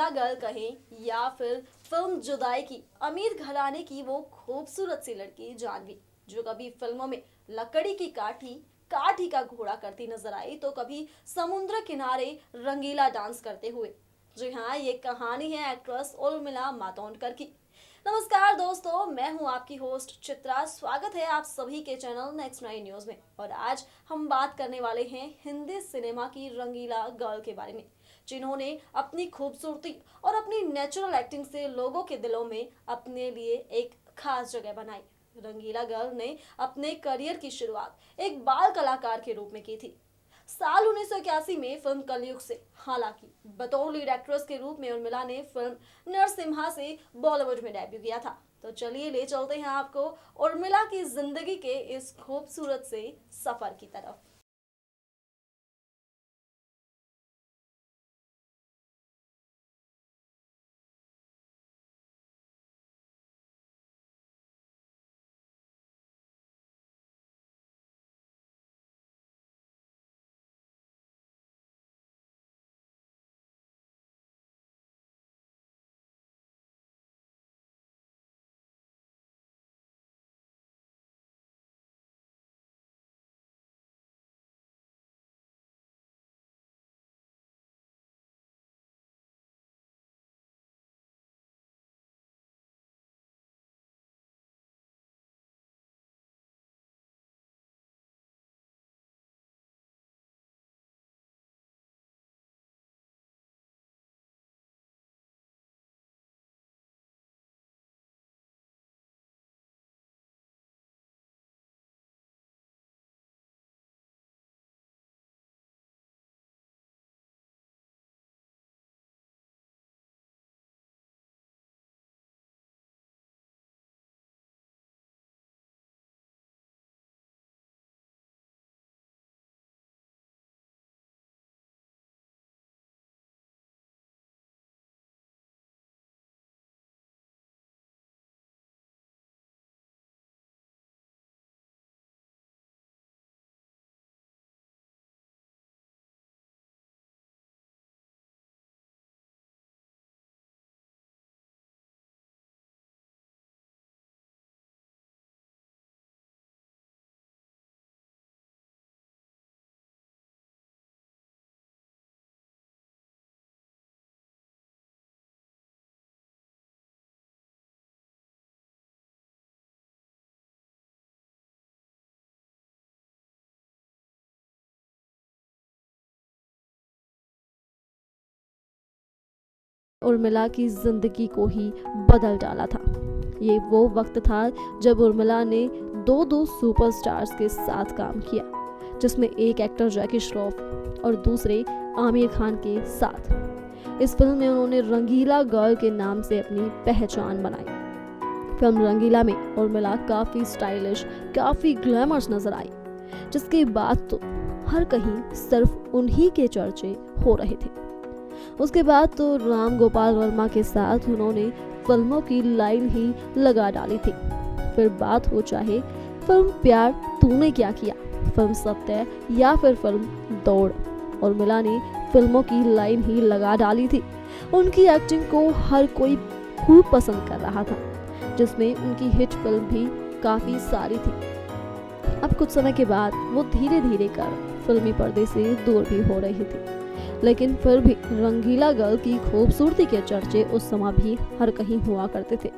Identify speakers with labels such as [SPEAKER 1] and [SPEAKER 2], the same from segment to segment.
[SPEAKER 1] रंगीला girl कहें या फिर फिल्म जुदाई की अमीर घराने की वो खूबसूरत सी लड़की जानवी, जो कभी फिल्मों में लकड़ी की काठी का घोड़ा करती नजर आई तो कभी समुद्र किनारे रंगीला डांस करते हुए। जी हाँ, ये कहानी है एक्ट्रेस उर्मिला मातोंडकर की। नमस्कार दोस्तों, मैं हूं आपकी होस्ट चित्रा। स्वागत है आप सभी के चैनल नेक्स्ट नाइन न्यूज में। और आज हम बात करने वाले हैं हिंदी सिनेमा की रंगीला गर्ल के बारे में, जिन्होंने अपनी खूबसूरती और अपनी नेचुरल एक्टिंग से लोगों के दिलों में अपने लिए एक खास जगह बनाई। रंगीला गर्ल ने अपने करियर की शुरुआत एक बाल कलाकार के रूप में की थी। साल 1981 में फिल्म कलयुग से, हालांकि बतौर लीड एक्ट्रेस के रूप में उर्मिला ने फिल्म नरसिम्हा से बॉलीवुड में डेब्यू किया था। तो चलिए ले चलते हैं आपको उर्मिला की जिंदगी के इस खूबसूरत से सफर की तरफ।
[SPEAKER 2] उर्मिला की जिंदगी को ही बदल डाला था। ये वो वक्त था जब उर्मिला ने दो दो सुपरस्टार्स के साथ काम किया, जिसमें एक एक्टर जैकी श्रॉफ और दूसरे आमिर खान के साथ। इस फिल्म में उन्होंने रंगीला गर्ल के नाम से अपनी पहचान बनाई। फिल्म रंगीला में उर्मिला काफी स्टाइलिश, काफी ग्लैमरस नजर आई, जिसके बाद तो हर कहीं सिर्फ उन्हीं के चर्चे हो रहे थे। उसके बाद तो राम गोपाल वर्मा के साथ उन्होंने फिल्मों की लाइन ही लगा डाली थी। फिर बात हो चाहे फिल्म प्यार तूने क्या किया, फिल्म सत्य या फिर फिल्म दौड़, उर्मिला ने फिल्मों की लाइन ही लगा डाली थी। उनकी एक्टिंग को हर कोई खूब पसंद कर रहा था, जिसमें उनकी हिट फिल्म भी काफी सारी थी। अब कुछ समय के बाद वो धीरे धीरे कर फिल्मी पर्दे से दूर भी हो रही थी, लेकिन फिर भी रंगीला गर्ल की खूबसूरती के चर्चे उस समय भी हर कहीं हुआ करते थे।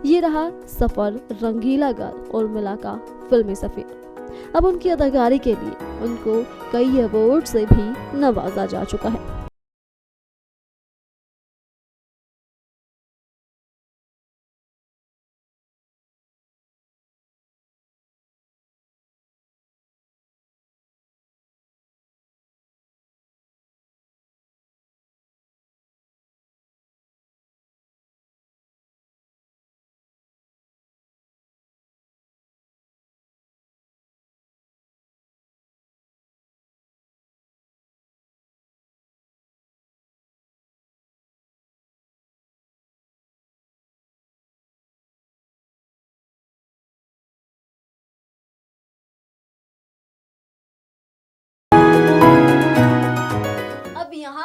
[SPEAKER 2] ये रहा सफर रंगीला गर्ल उर्मिला का फिल्मी सफर। अब उनकी अदाकारी के लिए उनको कई अवार्ड से भी नवाजा जा चुका है।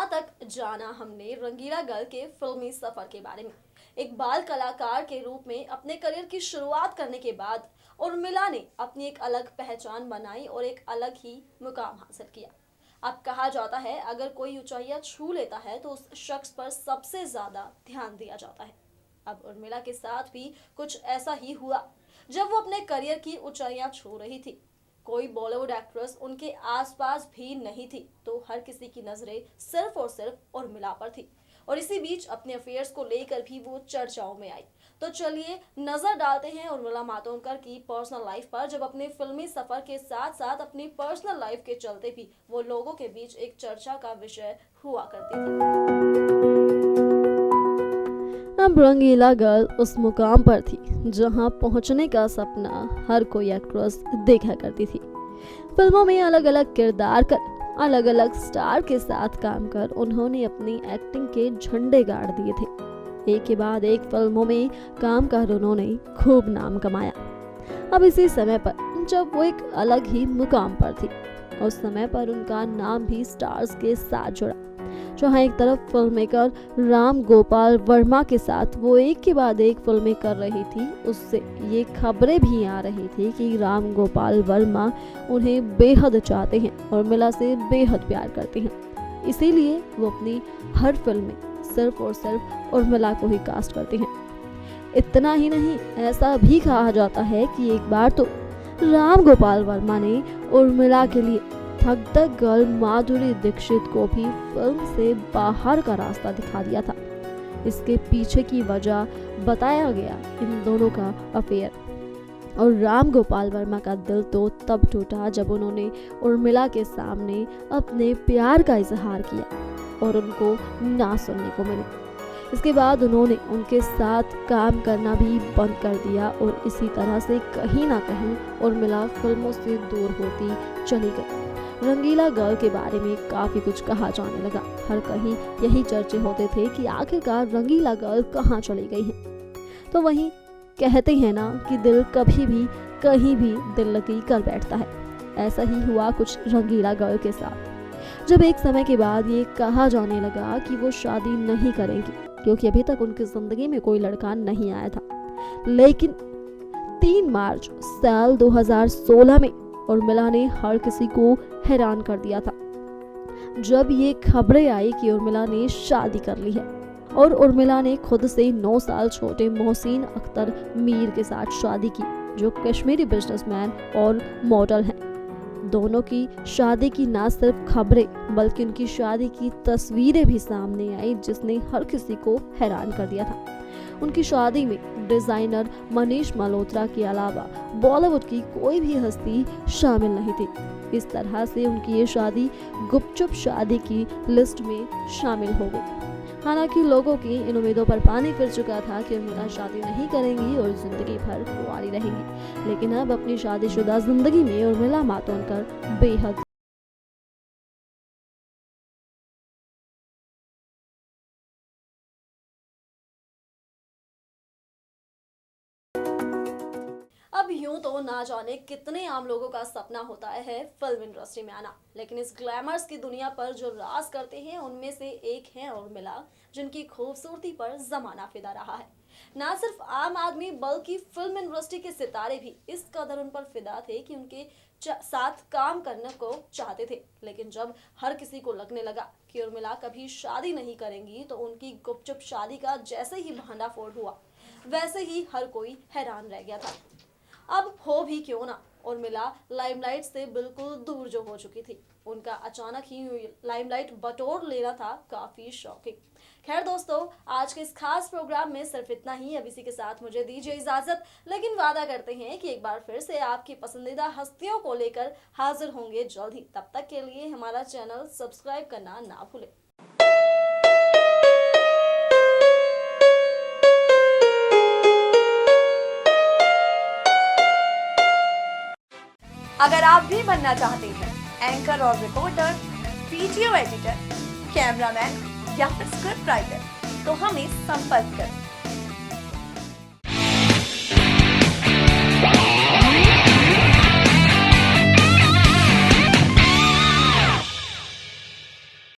[SPEAKER 1] यहाँ तक जाना हमने रंगीला गर्ल के फिल्मी सफर के बारे में। एक बाल कलाकार के रूप में अपने करियर की शुरुआत करने के बाद उर्मिला ने अपनी एक अलग पहचान बनाई और एक अलग ही मुकाम हासिल किया। अब कहा जाता है अगर कोई ऊंचाइयां छू लेता है तो उस शख्स पर सबसे ज्यादा ध्यान दिया जाता है। अब उर्मिला के साथ भी कुछ ऐसा ही हुआ। जब वो अपने करियर की ऊंचाइयां छू रही थी, कोई बॉलीवुड एक्ट्रेस उनके आसपास भी नहीं थी, तो हर किसी की नजरें सिर्फ और सिर्फ उर्मिला पर थी और इसी बीच अपने अफेयर्स को लेकर भी वो चर्चाओं में आई। तो चलिए नजर डालते हैं उर्मिला मातोंडकर की पर्सनल लाइफ पर, जब अपने फिल्मी सफर के साथ साथ अपनी पर्सनल लाइफ के चलते भी वो लोगों के बीच एक चर्चा का विषय हुआ करती थी।
[SPEAKER 2] अब रंगीला गर्ल उस मुकाम पर थी जहां पहुंचने का सपना हर कोई एक्ट्रेस देखा करती थी। फिल्मों में अलग अलग किरदार कर, अलग अलग स्टार के साथ काम कर उन्होंने अपनी एक्टिंग के झंडे गाड़ दिए थे। एक के बाद एक फिल्मों में काम कर उन्होंने खूब नाम कमाया। अब इसी समय पर जब वो एक अलग ही मुकाम पर थी, उस समय पर उनका नाम भी स्टार्स के साथ जुड़ा। जहाँ एक तरफ फिल्म मेकर राम गोपाल वर्मा के साथ वो एक के बाद एक फिल्में कर रही थी, उससे ये खबरें भी आ रही थी कि राम गोपाल वर्मा उन्हें बेहद चाहते हैं और उर्मिला से बेहद प्यार करते हैं। इसीलिए वो अपनी हर फिल्म में सिर्फ और सिर्फ उर्मिला को ही कास्ट करते हैं। इतना ही नहीं, ऐसा भी कहा जाता है कि एक बार तो राम गोपाल वर्मा ने उर्मिला के लिए थक थक गर्ल माधुरी दीक्षित को भी फिल्म से बाहर का रास्ता दिखा दिया था। इसके पीछे की वजह बताया गया इन दोनों का अफेयर। और राम गोपाल वर्मा का दिल तो तब टूटा जब उन्होंने उर्मिला के सामने अपने प्यार का इजहार किया और उनको ना सुनने को मिले। इसके बाद उन्होंने उनके साथ काम करना भी बंद कर दिया और इसी तरह से कहीं ना कहीं उर्मिला फिल्मों से दूर होती चली गई। रंगीला गर्ल के बारे में काफी कुछ कहा जाने लगा। हर कहीं यही चर्चे होते थे कि आखिरकार रंगीला गर्ल कहाँ चली गई है। तो वहीं कहते हैं ना कि दिल कभी भी कहीं भी दिल लगी कर बैठता है। ऐसा ही हुआ कुछ रंगीला गर्ल के साथ, जब एक समय के बाद ये कहा जाने लगा कि वो शादी नहीं करेंगी क्योंकि अभी तक उनकी जिंदगी में कोई लड़का नहीं आया था। लेकिन 3 मार्च साल 2016 में उर्मिला ने हर किसी को हैरान कर दिया था जब ये खबरें आई कि उर्मिला ने शादी कर ली है और उर्मिला ने खुद से 9 साल छोटे मोहसिन अख्तर मीर के साथ शादी की, जो कश्मीरी बिजनेसमैन और मॉडल हैं। दोनों की शादी की न सिर्फ खबरें बल्कि उनकी शादी की तस्वीरें भी सामने आई, जिसने हर किसी को हैरान कर दिया था। उनकी शादी में डिजाइनर मनीष मल्होत्रा के अलावा बॉलीवुड की कोई भी हस्ती शामिल नहीं थी। इस तरह से उनकी ये शादी गुपचुप शादी की लिस्ट में शामिल हो गई। हालांकि लोगों की इन उम्मीदों पर पानी फिर चुका था कि उर्मिला शादी नहीं करेंगी और जिंदगी भर कुंवारी रहेंगी, लेकिन अब अपनी शादीशुदा जिंदगी में उर्मिला मातोंडकर बेहद
[SPEAKER 1] अब यूं तो ना जाने कितने आम लोगों का सपना होता है फिल्म इंडस्ट्री में आना, लेकिन इस ग्लैमर्स की दुनिया पर जो राज करते हैं उनमें से एक है उर्मिला, जिनकी खूबसूरती पर जमाना फिदा रहा है। ना सिर्फ आम आदमी बल्कि फिल्म इंडस्ट्री के सितारे भी इस कदर उन पर फिदा थे कि उनके साथ काम करने को चाहते थे। लेकिन जब हर किसी को लगने लगा कि उर्मिला कभी शादी नहीं करेंगी, तो उनकी गुपचुप शादी का जैसे ही भंडाफोड़ हुआ, वैसे ही हर कोई हैरान रह गया था। अब हो भी क्यों ना, उर्मिला लाइमलाइट से बिल्कुल दूर जो हो चुकी थी, उनका अचानक ही लाइमलाइट बटोर लेना था काफी शॉकिंग। खैर दोस्तों, आज के इस खास प्रोग्राम में सिर्फ इतना ही। अब इसी के साथ मुझे दीजिए इजाजत, लेकिन वादा करते हैं कि एक बार फिर से आपकी पसंदीदा हस्तियों को लेकर हाजिर होंगे जल्द ही। तब तक के लिए हमारा चैनल सब्सक्राइब करना ना भूलें।
[SPEAKER 3] अगर आप भी बनना चाहते हैं एंकर और रिपोर्टर, वीडियो एडिटर, कैमरामैन या फिर स्क्रिप्ट राइटर, तो हमें संपर्क करें।